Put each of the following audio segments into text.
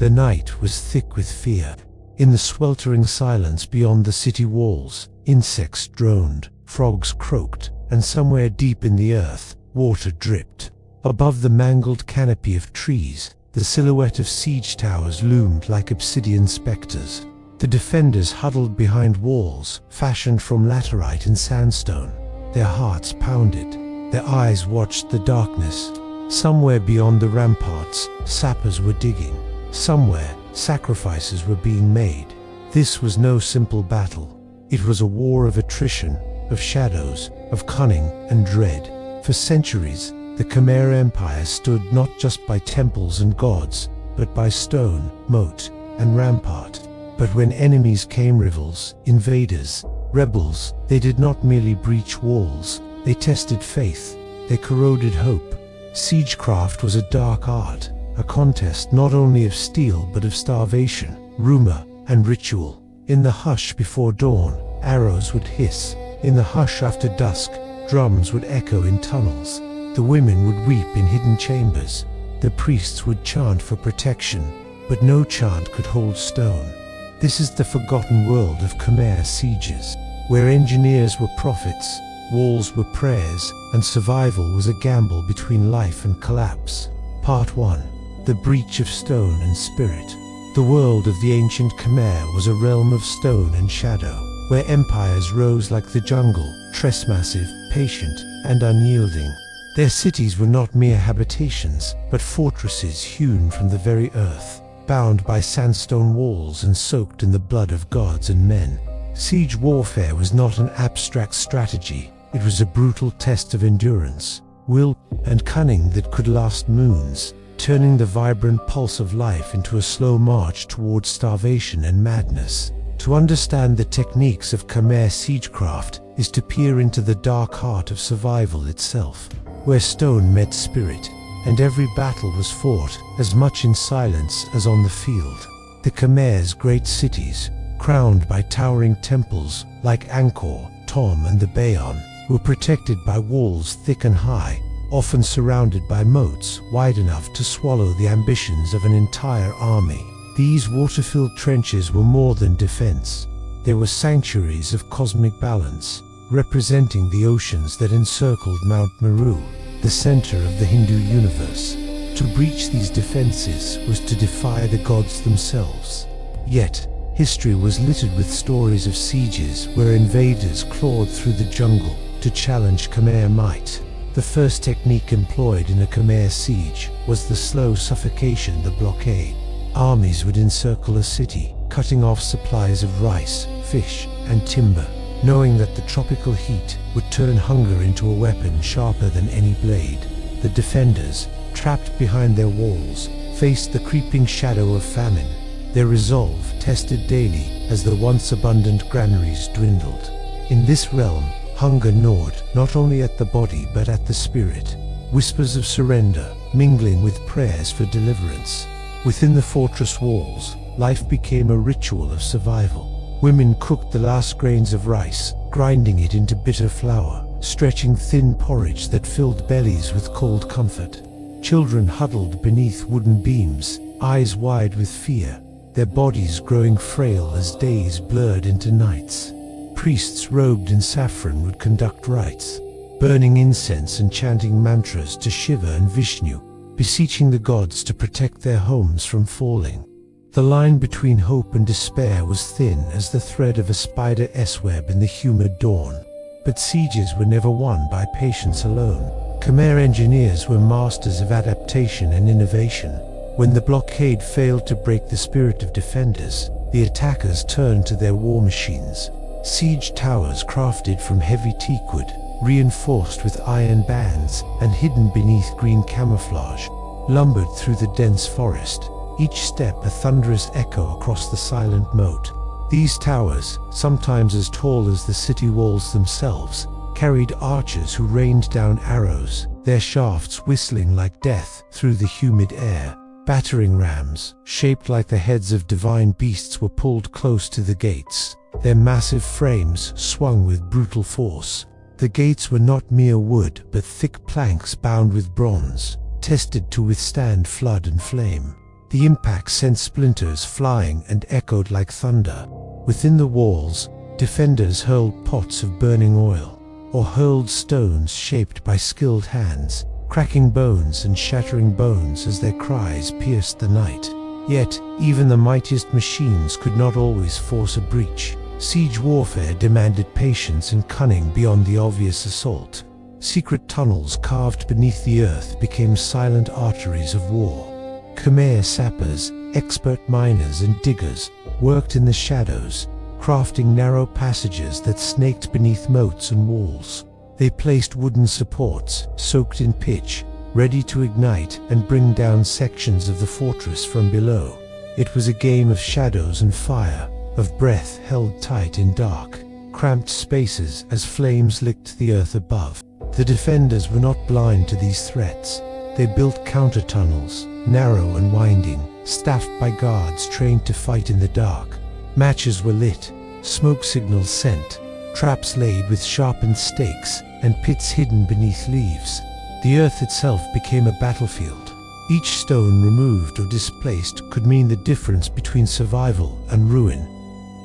The night was thick with fear. In the sweltering silence beyond the city walls, insects droned, frogs croaked, and somewhere deep in the earth, water dripped. Above the mangled canopy of trees, the silhouette of siege towers loomed like obsidian specters. The defenders huddled behind walls, fashioned from laterite and sandstone. Their hearts pounded. Their eyes watched the darkness. Somewhere beyond the ramparts, sappers were digging. Somewhere, sacrifices were being made. This was no simple battle. It was a war of attrition, of shadows, of cunning and dread. For centuries, the Khmer Empire stood not just by temples and gods, but by stone, moat, and rampart. But when enemies came, rivals, invaders, rebels, they did not merely breach walls, they tested faith, they corroded hope. Siegecraft was a dark art, a contest not only of steel but of starvation, rumor, and ritual. In the hush before dawn, arrows would hiss. In the hush after dusk, drums would echo in tunnels. The women would weep in hidden chambers. The priests would chant for protection, but no chant could hold stone. This is the forgotten world of Khmer sieges, where engineers were prophets, walls were prayers, and survival was a gamble between life and collapse. Part 1. The Breach of Stone and Spirit. The world of the ancient Khmer was a realm of stone and shadow, where empires rose like the jungle, tresmassive, patient, and unyielding. Their cities were not mere habitations, but fortresses hewn from the very earth, bound by sandstone walls and soaked in the blood of gods and men. Siege warfare was not an abstract strategy. It was a brutal test of endurance, will, and cunning that could last moons, turning the vibrant pulse of life into a slow march towards starvation and madness. To understand the techniques of Khmer siegecraft is to peer into the dark heart of survival itself, where stone met spirit, and every battle was fought as much in silence as on the field. The Khmer's great cities, crowned by towering temples like Angkor, Tom and the Bayon, were protected by walls thick and high, often surrounded by moats wide enough to swallow the ambitions of an entire army. These water-filled trenches were more than defense. They were sanctuaries of cosmic balance, representing the oceans that encircled Mount Meru, the center of the Hindu universe. To breach these defenses was to defy the gods themselves. Yet, history was littered with stories of sieges where invaders clawed through the jungle to challenge Khmer might. The first technique employed in a Khmer siege was the slow suffocation, the blockade. Armies would encircle a city, cutting off supplies of rice, fish, and timber, knowing that the tropical heat would turn hunger into a weapon sharper than any blade. The defenders, trapped behind their walls, faced the creeping shadow of famine, their resolve tested daily as the once abundant granaries dwindled. In this realm, hunger gnawed not only at the body but at the spirit, whispers of surrender mingling with prayers for deliverance. Within the fortress walls, life became a ritual of survival. Women cooked the last grains of rice, grinding it into bitter flour, stretching thin porridge that filled bellies with cold comfort. Children huddled beneath wooden beams, eyes wide with fear, their bodies growing frail as days blurred into nights. Priests robed in saffron would conduct rites, burning incense and chanting mantras to Shiva and Vishnu, beseeching the gods to protect their homes from falling. The line between hope and despair was thin as the thread of a spider's web in the humid dawn. But sieges were never won by patience alone. Khmer engineers were masters of adaptation and innovation. When the blockade failed to break the spirit of defenders, the attackers turned to their war machines. Siege towers crafted from heavy teakwood, reinforced with iron bands and hidden beneath green camouflage, lumbered through the dense forest, each step a thunderous echo across the silent moat. These towers, sometimes as tall as the city walls themselves, carried archers who rained down arrows, their shafts whistling like death through the humid air. Battering rams, shaped like the heads of divine beasts, were pulled close to the gates, their massive frames swung with brutal force. The gates were not mere wood, but thick planks bound with bronze, tested to withstand flood and flame. The impact sent splinters flying and echoed like thunder. Within the walls, defenders hurled pots of burning oil, or hurled stones shaped by skilled hands, cracking bones and shattering bones as their cries pierced the night. Yet, even the mightiest machines could not always force a breach. Siege warfare demanded patience and cunning beyond the obvious assault. Secret tunnels carved beneath the earth became silent arteries of war. Khmer sappers, expert miners and diggers, worked in the shadows, crafting narrow passages that snaked beneath moats and walls. They placed wooden supports, soaked in pitch, ready to ignite and bring down sections of the fortress from below. It was a game of shadows and fire, of breath held tight in dark, cramped spaces as flames licked the earth above. The defenders were not blind to these threats. They built counter-tunnels, narrow and winding, staffed by guards trained to fight in the dark. Matches were lit, smoke signals sent, traps laid with sharpened stakes, and pits hidden beneath leaves. The earth itself became a battlefield. Each stone removed or displaced could mean the difference between survival and ruin.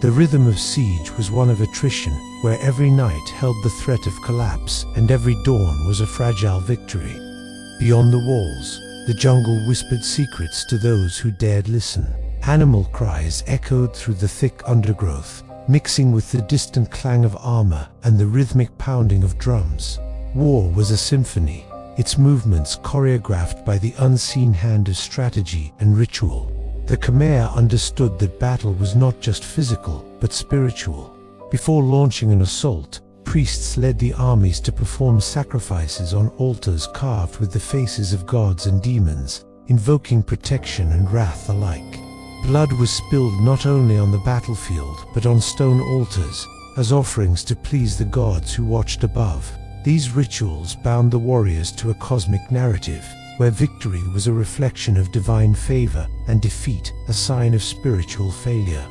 The rhythm of siege was one of attrition, where every night held the threat of collapse and every dawn was a fragile victory. Beyond the walls, the jungle whispered secrets to those who dared listen. Animal cries echoed through the thick undergrowth, mixing with the distant clang of armor and the rhythmic pounding of drums. War was a symphony, its movements choreographed by the unseen hand of strategy and ritual. The Khmer understood that battle was not just physical, but spiritual. Before launching an assault, priests led the armies to perform sacrifices on altars carved with the faces of gods and demons, invoking protection and wrath alike. Blood was spilled not only on the battlefield, but on stone altars, as offerings to please the gods who watched above. These rituals bound the warriors to a cosmic narrative, where victory was a reflection of divine favor and defeat a sign of spiritual failure.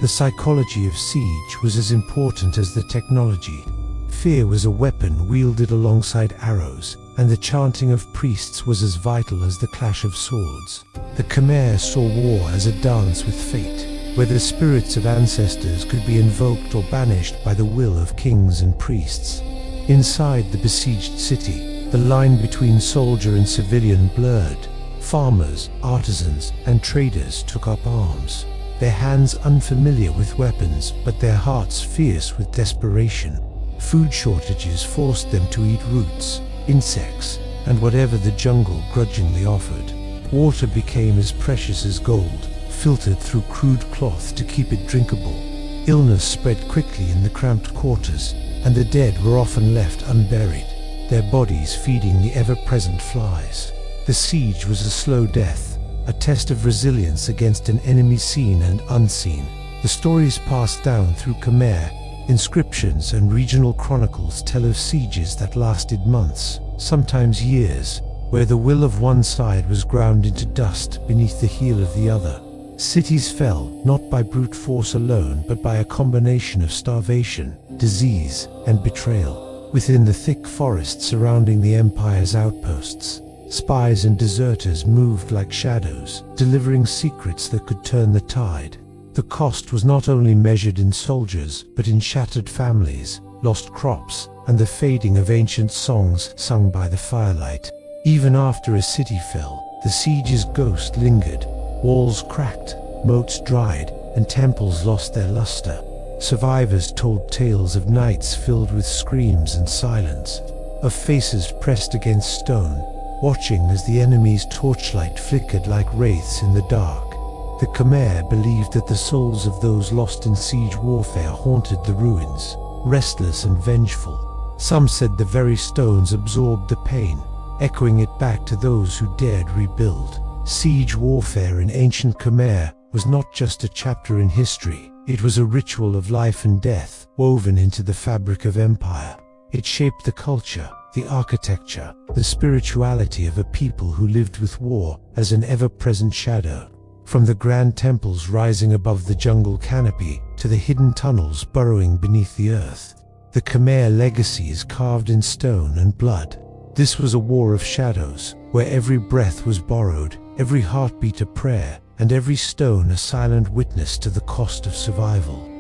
The psychology of siege was as important as the technology. Fear was a weapon wielded alongside arrows, and the chanting of priests was as vital as the clash of swords. The Khmer saw war as a dance with fate, where the spirits of ancestors could be invoked or banished by the will of kings and priests. Inside the besieged city, the line between soldier and civilian blurred. Farmers, artisans, and traders took up arms, their hands unfamiliar with weapons, but their hearts fierce with desperation. Food shortages forced them to eat roots, insects, and whatever the jungle grudgingly offered. Water became as precious as gold, filtered through crude cloth to keep it drinkable. Illness spread quickly in the cramped quarters, and the dead were often left unburied, their bodies feeding the ever-present flies. The siege was a slow death, a test of resilience against an enemy seen and unseen. The stories passed down through Khmer, inscriptions and regional chronicles tell of sieges that lasted months, sometimes years, where the will of one side was ground into dust beneath the heel of the other. Cities fell, not by brute force alone, but by a combination of starvation, disease, and betrayal. Within the thick forest surrounding the empire's outposts, spies and deserters moved like shadows, delivering secrets that could turn the tide. The cost was not only measured in soldiers, but in shattered families, lost crops, and the fading of ancient songs sung by the firelight. Even after a city fell, the siege's ghost lingered. Walls cracked, moats dried, and temples lost their luster. Survivors told tales of nights filled with screams and silence, of faces pressed against stone, watching as the enemy's torchlight flickered like wraiths in the dark. The Khmer believed that the souls of those lost in siege warfare haunted the ruins, restless and vengeful. Some said the very stones absorbed the pain, echoing it back to those who dared rebuild. Siege warfare in ancient Khmer was not just a chapter in history, it was a ritual of life and death, woven into the fabric of empire. It shaped the culture, the architecture, the spirituality of a people who lived with war as an ever-present shadow. From the grand temples rising above the jungle canopy to the hidden tunnels burrowing beneath the earth, the Khmer legacy is carved in stone and blood. This was a war of shadows, where every breath was borrowed, every heartbeat a prayer, and every stone a silent witness to the cost of survival.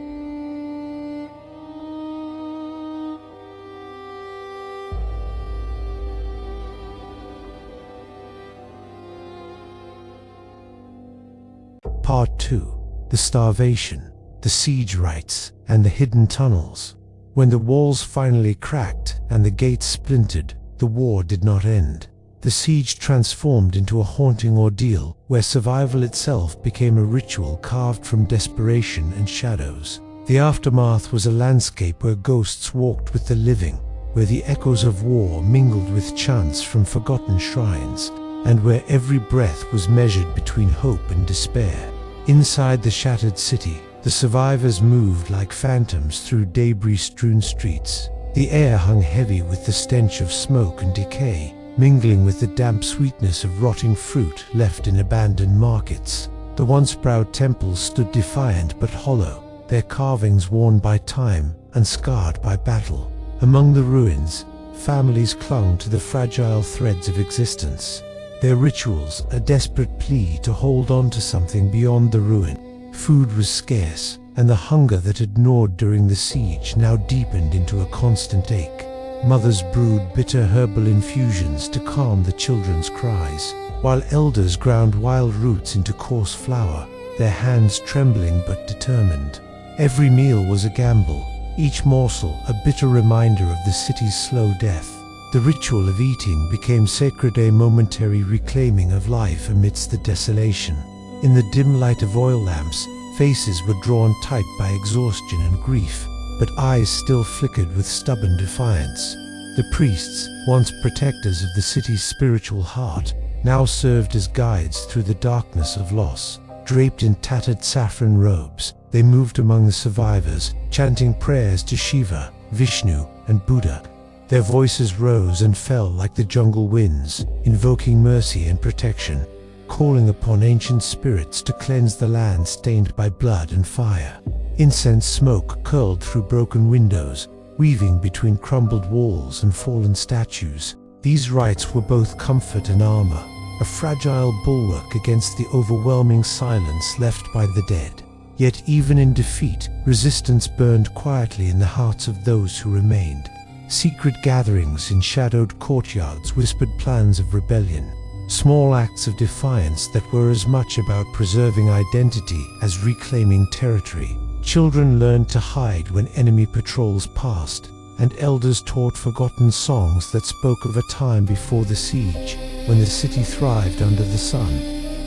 Part 2. The Starvation, the Siege Rites, and the Hidden Tunnels. When the walls finally cracked and the gates splintered, the war did not end. The siege transformed into a haunting ordeal where survival itself became a ritual carved from desperation and shadows. The aftermath was a landscape where ghosts walked with the living, where the echoes of war mingled with chants from forgotten shrines, and where every breath was measured between hope and despair. Inside the shattered city, the survivors moved like phantoms through debris-strewn streets. The air hung heavy with the stench of smoke and decay, mingling with the damp sweetness of rotting fruit left in abandoned markets. The once proud temples stood defiant but hollow, their carvings worn by time and scarred by battle. Among the ruins, families clung to the fragile threads of existence. Their rituals, a desperate plea to hold on to something beyond the ruin. Food was scarce, and the hunger that had gnawed during the siege now deepened into a constant ache. Mothers brewed bitter herbal infusions to calm the children's cries, while elders ground wild roots into coarse flour, their hands trembling but determined. Every meal was a gamble, each morsel a bitter reminder of the city's slow death. The ritual of eating became sacred, a momentary reclaiming of life amidst the desolation. In the dim light of oil lamps, faces were drawn tight by exhaustion and grief, but eyes still flickered with stubborn defiance. The priests, once protectors of the city's spiritual heart, now served as guides through the darkness of loss. Draped in tattered saffron robes, they moved among the survivors, chanting prayers to Shiva, Vishnu, and Buddha. Their voices rose and fell like the jungle winds, invoking mercy and protection, calling upon ancient spirits to cleanse the land stained by blood and fire. Incense smoke curled through broken windows, weaving between crumbled walls and fallen statues. These rites were both comfort and armor, a fragile bulwark against the overwhelming silence left by the dead. Yet even in defeat, resistance burned quietly in the hearts of those who remained. Secret gatherings in shadowed courtyards whispered plans of rebellion, small acts of defiance that were as much about preserving identity as reclaiming territory. Children learned to hide when enemy patrols passed, and elders taught forgotten songs that spoke of a time before the siege, when the city thrived under the sun.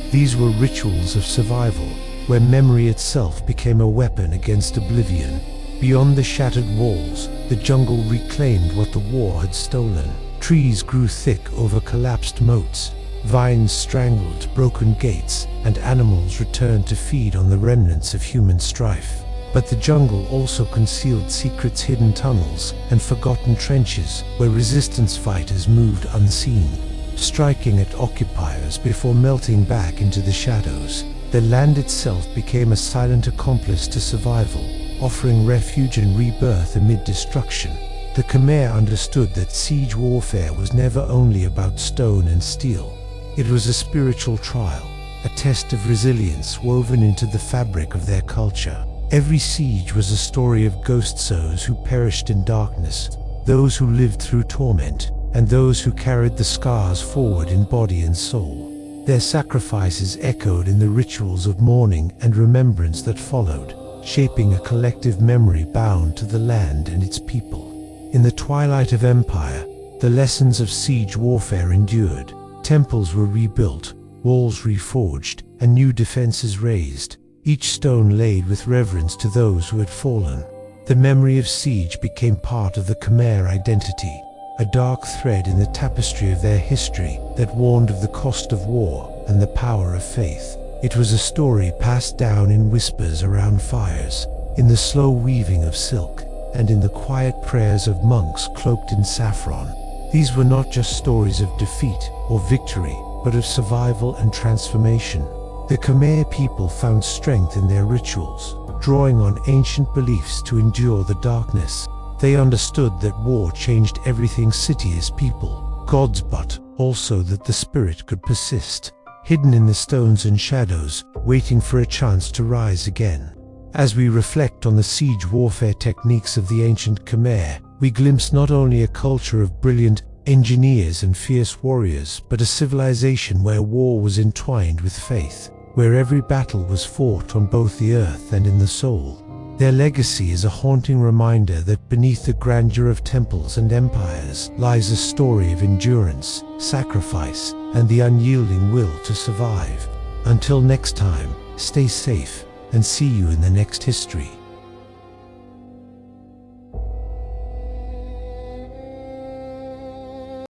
These were rituals of survival, where memory itself became a weapon against oblivion. Beyond the shattered walls, the jungle reclaimed what the war had stolen. Trees grew thick over collapsed moats, vines strangled broken gates, and animals returned to feed on the remnants of human strife. But the jungle also concealed secrets, hidden tunnels, and forgotten trenches where resistance fighters moved unseen, striking at occupiers before melting back into the shadows. The land itself became a silent accomplice to survival, offering refuge and rebirth amid destruction. The Khmer understood that siege warfare was never only about stone and steel. It was a spiritual trial, a test of resilience woven into the fabric of their culture. Every siege was a story of ghost souls who perished in darkness, those who lived through torment, and those who carried the scars forward in body and soul. Their sacrifices echoed in the rituals of mourning and remembrance that followed, shaping a collective memory bound to the land and its people. In the twilight of empire, the lessons of siege warfare endured. Temples were rebuilt, walls reforged, and new defenses raised, each stone laid with reverence to those who had fallen. The memory of siege became part of the Khmer identity, a dark thread in the tapestry of their history that warned of the cost of war and the power of faith. It was a story passed down in whispers around fires, in the slow weaving of silk, and in the quiet prayers of monks cloaked in saffron. These were not just stories of defeat or victory, but of survival and transformation. The Khmer people found strength in their rituals, drawing on ancient beliefs to endure the darkness. They understood that war changed everything: cities, people, gods, but also that the spirit could persist, hidden in the stones and shadows, waiting for a chance to rise again. As we reflect on the siege warfare techniques of the ancient Khmer, we glimpse not only a culture of brilliant engineers and fierce warriors, but a civilization where war was entwined with faith, where every battle was fought on both the earth and in the soul. Their legacy is a haunting reminder that beneath the grandeur of temples and empires lies a story of endurance, sacrifice, and the unyielding will to survive. Until next time, stay safe, and see you in the next history.